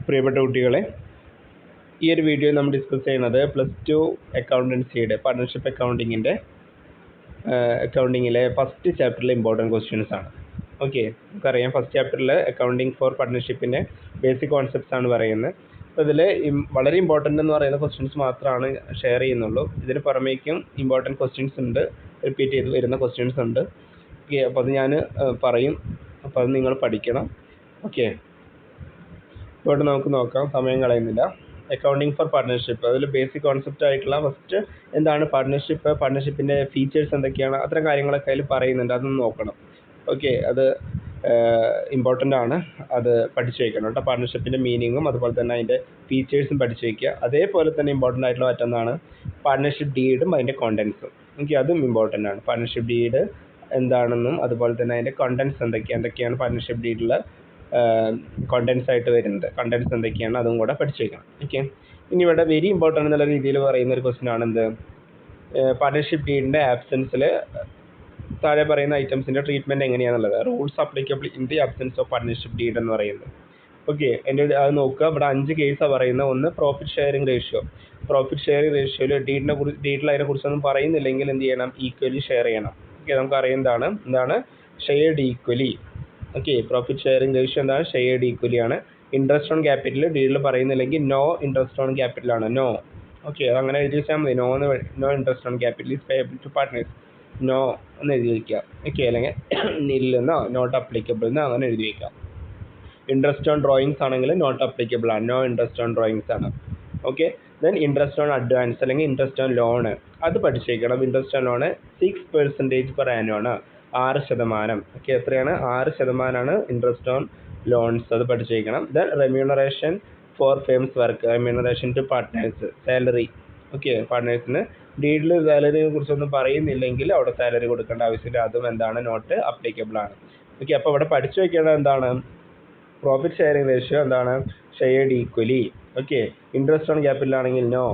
പ്രിയപ്പെട്ട കുട്ടികളെ, ഈ ഒരു വീഡിയോയിൽ നമ്മൾ ഡിസ്കസ് ചെയ്യുന്നത് +2 അക്കൗണ്ടൻസിയുടെ പാർട്ണർഷിപ്പ് അക്കൗണ്ടിങ്ങിലെ ഫസ്റ്റ് ചാപ്റ്ററിലെ ഇമ്പോർട്ടൻറ്റ് ക്വസ്റ്റ്യൻസ് ആണ്. ഓക്കെ, നമുക്കറിയാം ഫസ്റ്റ് ചാപ്റ്ററിൽ അക്കൗണ്ടിങ് ഫോർ പാർട്ണർഷിപ്പിൻ്റെ ബേസിക് കോൺസെപ്റ്റ്സ് ആണ് പറയുന്നത്. അപ്പോൾ ഇതിൽ വളരെ ഇമ്പോർട്ടൻ്റ് എന്ന് പറയുന്ന ക്വസ്റ്റ്യൻസ് മാത്രമാണ് ഷെയർ ചെയ്യുന്നുള്ളൂ. ഇതിന് പുറമേക്കും ഇമ്പോർട്ടൻറ്റ് ക്വസ്റ്റ്യൻസ് ഉണ്ട്, റിപ്പീറ്റ് ചെയ്ത് വരുന്ന ക്വസ്റ്റ്യൻസ് ഉണ്ട്. ഓക്കെ, അപ്പോൾ അത് ഞാൻ പറയും, അപ്പോൾ അത് നിങ്ങൾ പഠിക്കണം. ഓക്കെ, ഇതോട്ട് നമുക്ക് നോക്കാം, സമയം കളയുന്നില്ല. അക്കൗണ്ടിങ് ഫോർ പാർട്ണർഷിപ്പ്, അതിൽ ബേസിക് കോൺസെപ്റ്റ് ആയിട്ടുള്ള ഫസ്റ്റ് എന്താണ് പാർട്ണർഷിപ്പിൻ്റെ ഫീച്ചേഴ്സ് എന്തൊക്കെയാണ്, അത്തരം കാര്യങ്ങളൊക്കെ അതിൽ പറയുന്നുണ്ട്, അതൊന്ന് നോക്കണം. ഓക്കെ, അത് ഇമ്പോർട്ടൻ്റ് ആണ്, അത് പഠിച്ചു വയ്ക്കണം കേട്ടോ. പാർട്ണർഷിപ്പിൻ്റെ മീനിങ്ങും അതുപോലെ തന്നെ അതിൻ്റെ ഫീച്ചേഴ്സും പഠിച്ചു വയ്ക്കുക. അതേപോലെ തന്നെ ഇമ്പോർട്ടൻ്റ് ആയിട്ടുള്ള മറ്റൊന്നാണ് പാർട്ണർഷിപ്പ് ഡീഡും അതിൻ്റെ കോണ്ടൻസും. ഓക്കെ, അതും ഇമ്പോർട്ടൻ്റ് ആണ്. പാർട്ണർഷിപ്പ് ഡീഡ് എന്താണെന്നും അതുപോലെ തന്നെ അതിൻ്റെ കണ്ടൻസ് എന്തൊക്കെയാണ് പാർട്ണർഷിപ്പ് ഡീഡിലുള്ള കണ്ടൻസ് ആയിട്ട് വരുന്നത്, കണ്ടൻസ് എന്തൊക്കെയാണ് അതും കൂടെ പഠിച്ചു വയ്ക്കണം. ഓക്കെ, ഇനി ഇവിടെ വെരി ഇമ്പോർട്ടൻ്റ് എന്നുള്ള രീതിയിൽ പറയുന്ന ഒരു ക്വസ്റ്റ്യൻ ആണ് എന്ത്, പാർട്ണർഷിപ്പ് ഡീഡിൻ്റെ ആബ്സെൻസിൽ താഴെ പറയുന്ന ഐറ്റംസിൻ്റെ ട്രീറ്റ്മെൻറ്റ് എങ്ങനെയാണെന്നുള്ളത്, rules applicable in the absence of partnership deed എന്ന് പറയുന്നത്. ഓക്കെ, അത് നോക്കുക. ഇവിടെ 5 കേസാണ് പറയുന്നത്. ഒന്ന്, profit sharing ratio. Profit sharing റേഷ്യോയിൽ ഡീഡിൽ അതിനെക്കുറിച്ചൊന്നും പറയുന്നില്ലെങ്കിൽ എന്ത് ചെയ്യണം, ഈക്വലി ഷെയർ ചെയ്യണം. ഓക്കെ, നമുക്കറിയുന്നതാണ് എന്താണ് shared equally. Okay, profit sharing ratio എന്താണ്, ഷെയർഡ് ഈക്വലി ആണ്. ഇൻട്രസ്റ്റ് ഓൺ ക്യാപിറ്റൽ ഡീഡിൽ പറയുന്നില്ലെങ്കിൽ നോ ഇൻട്രസ്റ്റ് ഓൺ ക്യാപിറ്റലാണ്, നോ. ഓക്കെ, അതങ്ങനെ എഴുതി വെച്ചാൽ മതി, no interest on capital is payable to partners, no എന്ന് എഴുതി വയ്ക്കുക. ഓക്കെ, അല്ലെങ്കിൽ നില്ലെന്നോ നോട്ട് അപ്ലിക്കബിൾ എന്നോ അങ്ങനെ എഴുതി വയ്ക്കാം. ഇൻട്രസ്റ്റ് ഓൺ ഡ്രോയിങ്സ് ആണെങ്കിൽ നോട്ട് അപ്ലിക്കബിൾ ആണ്, നോ ഇൻട്രസ്റ്റ് ഓൺ ഡ്രോയിങ്സ് ആണ്. Okay, then interest on advance അല്ലെങ്കിൽ ഇൻട്രസ്റ്റ് ഓൺ ലോണ്, അത് പഠിച്ചേക്കണം. Interest on loan 6% per annual ആണ്, 6%. ഓക്കെ, എത്രയാണ്, 6% ഇൻട്രസ്റ്റ് ഓൺ ലോൺസ്, അത് പഠിച്ചേക്കണം. Then remuneration for firm's work, remuneration to partners, salary. Okay, പാർട്ട്നേഴ്സിന് ഡീഡിൽ സാലറിയെ കുറിച്ചൊന്നും പറയുന്നില്ലെങ്കിൽ അവിടെ സാലറി കൊടുക്കേണ്ട ആവശ്യമില്ല, അതും എന്താണ്, നോട്ട് അപ്ലിക്കബിൾ ആണ്. ഓക്കെ, അപ്പോൾ ഇവിടെ പഠിച്ചു വയ്ക്കേണ്ടത് എന്താണ്, പ്രോഫിറ്റ് ഷെയറിംഗ് റേഷ്യോ എന്താണ്, shared equally. Okay, interest on capital ആണെങ്കിൽ നോ,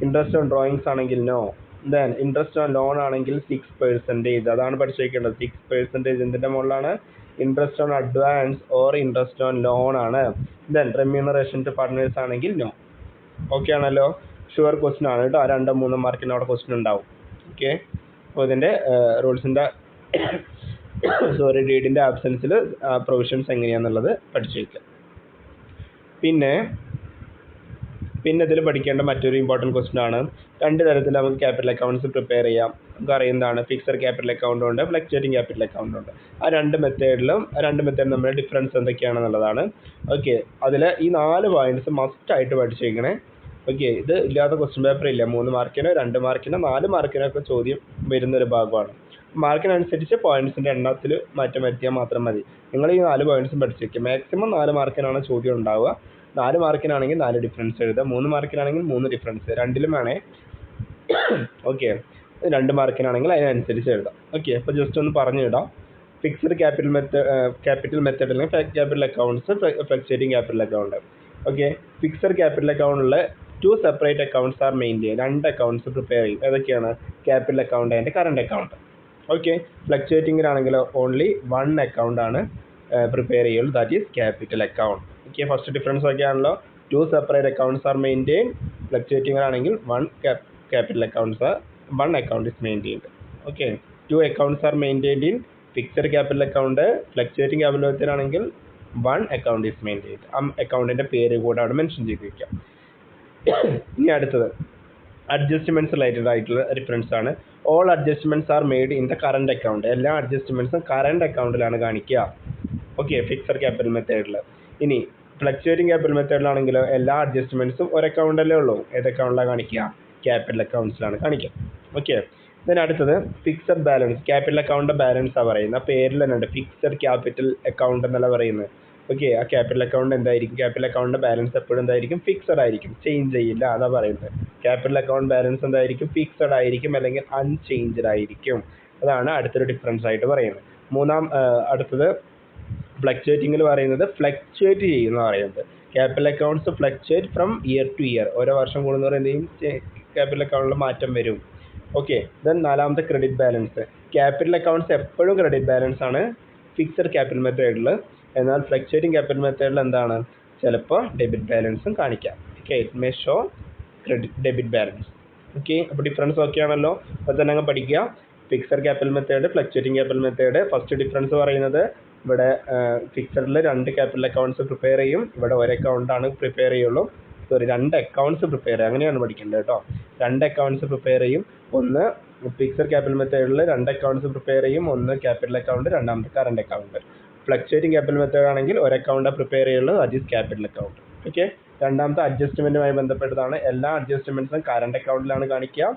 ഇൻട്രസ്റ്റ് ഓൺ ഡ്രോയിങ്സ് ആണെങ്കിൽ no, then interest on loan ആണെങ്കിൽ 6%, അതാണ് പഠിച്ചു വയ്ക്കേണ്ടത്. 6% എന്തിൻ്റെ മുകളിലാണ്, interest on advance or interest on loan ആണ്. ദെൻ റെമ്യൂണറേഷൻ ടു പാർട്ട്നേഴ്സ് ആണെങ്കിൽ നോ. ഓക്കെ ആണല്ലോ, ഷുവർ ക്വസ്റ്റ്യൻ ആണ് കേട്ടോ. 2-3 മാർക്കിന് അവിടെ ക്വസ്റ്റ്യൻ ഉണ്ടാവും. ഓക്കെ, അപ്പോൾ ഇതിൻ്റെ റൂൾസിൻ്റെ ഡീഡിൻ്റെ ആബ്സെൻസിൽ പ്രൊവിഷൻസ് എങ്ങനെയാണെന്നുള്ളത് പഠിച്ചു വയ്ക്കുക. പിന്നെ ഇതിൽ പഠിക്കേണ്ട മറ്റൊരു ഇമ്പോർട്ടൻറ്റ് ക്വസ്റ്റ്യൻ ആണ്, 2 തരത്തിൽ നമുക്ക് ക്യാപിറ്റൽ അക്കൗണ്ട്സ് പ്രിപ്പയർ ചെയ്യാം. നമുക്ക് അറിയുന്നതാണ്, ഫിക്സഡ് ക്യാപിറ്റൽ അക്കൗണ്ട് ഉണ്ട്, ഫ്ലക്ച്വേറ്റിംഗ് ക്യാപിറ്റൽ അക്കൗണ്ട് ഉണ്ട്. ആ രണ്ട് മെത്തേഡ് നമ്മുടെ ഡിഫറൻസ് എന്തൊക്കെയാണെന്നുള്ളതാണ്. ഓക്കെ, അതിൽ ഈ 4 പോയിന്റ്സ് മസ്റ്റായിട്ട് പഠിച്ചു വയ്ക്കണേ. ഓക്കെ, ഇത് ഇല്ലാത്ത ക്വസ്റ്റ്യൻ പേപ്പർ ഇല്ല. 3 മാർക്കിനോ 2 മാർക്കിനോ 4 മാർക്കിനോ ഒക്കെ ചോദ്യം വരുന്നൊരു ഭാഗമാണ്. മാർക്കിനനുസരിച്ച് പോയിന്റ്സിൻ്റെ എണ്ണത്തിൽ മാറ്റം വരുത്തിയാൽ മാത്രം മതി. നിങ്ങൾ ഈ 4 പോയിന്റ്സും പഠിച്ചു വയ്ക്കുക. മാക്സിമം 4 മാർക്കിനാണ് ചോദ്യം ഉണ്ടാവുക. 4 മാർക്കിനാണെങ്കിൽ 4 ഡിഫറൻസ് എഴുതുക, 3 മാർക്കിനാണെങ്കിൽ 3 ഡിഫറൻസ്, രണ്ടിലും വേണേ. ഓക്കെ, 2 മാർക്കിനാണെങ്കിൽ അതിനനുസരിച്ച് എഴുതാം. ഓക്കെ, അപ്പോൾ ജസ്റ്റ് ഒന്ന് പറഞ്ഞു ഇടാം. ഫിക്സഡ് ക്യാപിറ്റൽ മെത്തേഡ് അല്ലെങ്കിൽ capital accounts, fluctuating capital account. Okay, fixed capital അക്കൗണ്ടിൽ 2 separate accounts are maintain, 2 accounts prepare ചെയ്യും. ഏതൊക്കെയാണ്, capital account and current account. Okay, ഫ്ലക്ച്വേറ്റിംഗിലാണെങ്കിൽ ഓൺലി 1 അക്കൗണ്ട് ആണ് പ്രിപ്പയർ ചെയ്യുള്ളൂ, that is capital account. Okay, first difference ഒക്കെ ആണല്ലോ. 2 separate accounts are maintain. ഫ്ലക്ച്വേറ്റിംഗിലാണെങ്കിൽ 1 capital accounts are 1 account is maintained. Okay, 2 accounts are maintained in fixed capital account. Fluctuating capital ആണെങ്കിൽ 1 account is maintained. ആ അക്കൗണ്ടിൻ്റെ പേര് കൂടെ അവിടെ മെൻഷൻ ചെയ്തിരിക്കാം. ഇനി അടുത്തത് അഡ്ജസ്റ്റ്മെൻറ്റ്സ് റിലേറ്റഡ് ആയിട്ടുള്ള റിഫറൻസ് ആണ്. All adjustments are made in the current account. എല്ലാ അഡ്ജസ്റ്റ്മെൻറ്റ്സും കറണ്ട് അക്കൗണ്ടിലാണ് കാണിക്കുക. ഓക്കെ, ഫിക്സഡ് ക്യാപിറ്റൽ മെത്തേഡിൽ. ഇനി ഫ്ലക്ച്വേറ്റിംഗ് ക്യാപിറ്റൽ മെത്തേഡിലാണെങ്കിലോ എല്ലാ അഡ്ജസ്റ്റ്മെൻറ്റ്സും ഒരു അക്കൗണ്ടല്ലേ ഉള്ളൂ, ഏത് അക്കൗണ്ടിലാണ് കാണിക്കുക, ക്യാപിറ്റൽ അക്കൗണ്ട്സിലാണ് കാണിക്കുക. ഓക്കെ, then അടുത്തത് ഫിക്സഡ് ബാലൻസ്. ക്യാപിറ്റൽ അക്കൗണ്ട് ബാലൻസാണ് പറയുന്നത്, ആ പേരിൽ തന്നെ ഉണ്ട് ഫിക്സഡ് ക്യാപിറ്റൽ അക്കൗണ്ട് എന്നല്ല പറയുന്നത്. ഓക്കെ, ആ ക്യാപിറ്റൽ അക്കൗണ്ട് എന്തായിരിക്കും, ക്യാപിറ്റൽ അക്കൗണ്ട് ബാലൻസ് എപ്പോഴും എന്തായിരിക്കും, ഫിക്സഡ് ആയിരിക്കും, ചേഞ്ച് ചെയ്യില്ല, അതാ പറയുന്നത്. ക്യാപിറ്റൽ അക്കൗണ്ട് ബാലൻസ് എന്തായിരിക്കും, ഫിക്സഡ് ആയിരിക്കും അല്ലെങ്കിൽ അൺചേഞ്ച്ഡ് ആയിരിക്കും. അതാണ് അടുത്തൊരു ഡിഫറൻസ് ആയിട്ട് പറയുന്നത്. അടുത്തത് ഫ്ലക്ച്വേറ്റിംഗിൽ പറയുന്നത് ഫ്ലക്ച്വേറ്റ് ചെയ്യുന്ന പറയുന്നത്. Capital accounts fluctuate from year to year, ഓരോ വർഷം കൂടുന്നവർ എന്ത് ചെയ്യും, ക്യാപിറ്റൽ അക്കൗണ്ടിൽ മാറ്റം വരും. ഓക്കെ, ദെൻ 4ാമത്തെ ക്രെഡിറ്റ് ബാലൻസ്. ക്യാപിറ്റൽ അക്കൗണ്ട്സ് എപ്പോഴും ക്രെഡിറ്റ് ബാലൻസ് ആണ് ഫിക്സഡ് ക്യാപിറ്റൽ മെത്തേഡിൽ. എന്നാൽ ഫ്ലക്ച്വേറ്റിംഗ് ക്യാപിറ്റൽ മെത്തേഡിൽ എന്താണ്, ചിലപ്പോൾ ഡെബിറ്റ് ബാലൻസും കാണിക്കാം. Okay, it may show debit balance. Okay, അപ്പോൾ ഡിഫറൻസ് ഓക്കെ ആണല്ലോ. അപ്പോൾ തന്നെ അങ്ങ് പഠിക്കുക. Fixed capital method, fluctuating capital method. First difference പറയുന്നത് ഇവിടെ ഫിക്സഡിൽ 2 ക്യാപിറ്റൽ അക്കൗണ്ട്സ് പ്രിപ്പയർ ചെയ്യും, ഇവിടെ ഒരു അക്കൗണ്ടാണ് പ്രിപ്പയർ ചെയ്യുള്ളൂ. സോറി, 2 അക്കൗണ്ട്സ് പ്രിപ്പയർ ചെയ്യും, അങ്ങനെയാണ് പഠിക്കേണ്ടത് കേട്ടോ. 2 അക്കൗണ്ട്സ് പ്രിപ്പയർ ചെയ്യും. ഒന്ന് ഫിക്സഡ് ക്യാപിറ്റൽ മെത്തേഡിൽ 2 അക്കൗണ്ട്സ് പ്രിപ്പയർ ചെയ്യും, ഒന്ന് ക്യാപിറ്റൽ അക്കൗണ്ട്, രണ്ടാമത്തെ current account. Fluctuating capital method ആണെങ്കിൽ ഒരു അക്കൗണ്ടാണ് പ്രിപ്പയർ ചെയ്യുള്ളൂ, അത് ഈസ് ക്യാപിറ്റൽ അക്കൗണ്ട്. ഓക്കെ, രണ്ടാമത്തെ അഡ്ജസ്റ്റ്മെൻറ്റുമായി ബന്ധപ്പെട്ടതാണ്. എല്ലാ അഡ്ജസ്റ്റ്മെൻറ്റ്സും കറണ്ട് അക്കൗണ്ടിലാണ് കാണിക്കുക.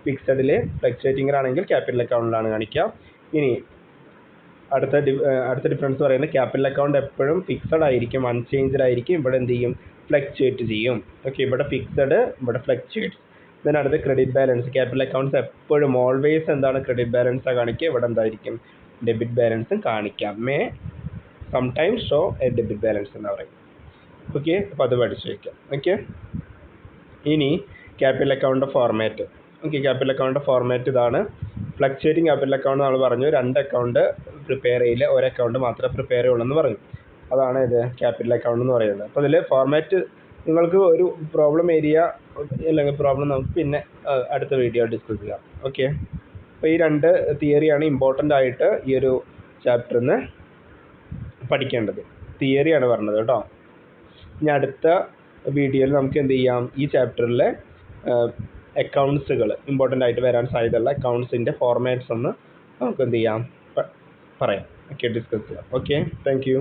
ഫിക്സഡിൽ ഫ്ലക്ച്വേറ്റിംഗിലാണെങ്കിൽ ക്യാപിറ്റൽ അക്കൗണ്ടിലാണ് കാണിക്കുക. ഇനി അടുത്ത ഡിഫറൻസ് പറയുന്നത് ക്യാപിറ്റൽ അക്കൗണ്ട് എപ്പോഴും ഫിക്സഡ് ആയിരിക്കും, അൺചേഞ്ച്ഡ് ആയിരിക്കും. ഇവിടെ എന്ത് ചെയ്യും, ഫ്ലക്ച്വേറ്റ് ചെയ്യും. ഓക്കെ, ഇവിടെ ഫിക്സഡ്, ഇവിടെ ഫ്ലക്ച്വേറ്റ്സ്. then അടുത്ത ക്രെഡിറ്റ് ബാലൻസ്. ക്യാപിറ്റൽ അക്കൗണ്ട്സ് എപ്പോഴും ഓൾവേസ് എന്താണ് ക്രെഡിറ്റ് ബാലൻസാണ് കാണിക്കുക, ഇവിടെ എന്തായിരിക്കും ഡെബിറ്റ് ബാലൻസും കാണിക്കാം. May sometimes show a debit balance എന്ന് പറയും. ഓക്കെ, അപ്പോൾ അത് പഠിച്ചു വയ്ക്കാം. ഓക്കെ, ഇനി capital account format. Okay, capital account format ഇതാണ്. ഫ്ലക്ച്വേറ്റിംഗ് ക്യാപിറ്റൽ അക്കൗണ്ട് നമ്മൾ പറഞ്ഞു 2 അക്കൗണ്ട് പ്രിപ്പയർ ചെയ്യില്ല, ഒരു അക്കൗണ്ട് മാത്രമേ പ്രിപ്പയർ ചെയ്യുള്ളൂ എന്ന് പറഞ്ഞു. അതാണ് ഇത് ക്യാപിറ്റൽ അക്കൗണ്ട് എന്ന് പറയുന്നത്. അപ്പോൾ ഇതിൽ ഫോർമാറ്റ് നിങ്ങൾക്ക് ഒരു പ്രോബ്ലം ഏരിയ അല്ലെങ്കിൽ പ്രോബ്ലം നമുക്ക് പിന്നെ അടുത്ത വീഡിയോ ഡിസ്കസ് ചെയ്യാം. ഓക്കെ, അപ്പോൾ ഈ 2 തിയറിയാണ് ഇമ്പോർട്ടൻ്റ് ആയിട്ട് ഈ ഒരു ചാപ്റ്ററിൽ നിന്ന് പഠിക്കേണ്ടത്. തിയറിയാണ് പറഞ്ഞത് കേട്ടോ. ഇനി അടുത്ത വീഡിയോയിൽ നമുക്ക് എന്ത് ചെയ്യാം, ഈ ചാപ്റ്ററിലെ അക്കൗണ്ട്സുകൾ ഇമ്പോർട്ടൻ്റ് ആയിട്ട് വരാൻ സാധ്യതയുള്ള അക്കൗണ്ട്സിൻ്റെ ഫോർമാറ്റ്സ് ഒന്ന് നമുക്ക് എന്ത് ചെയ്യാം പറയാം. ഓക്കെ, ഡിസ്കസ് ചെയ്യാം. Okay, thank you.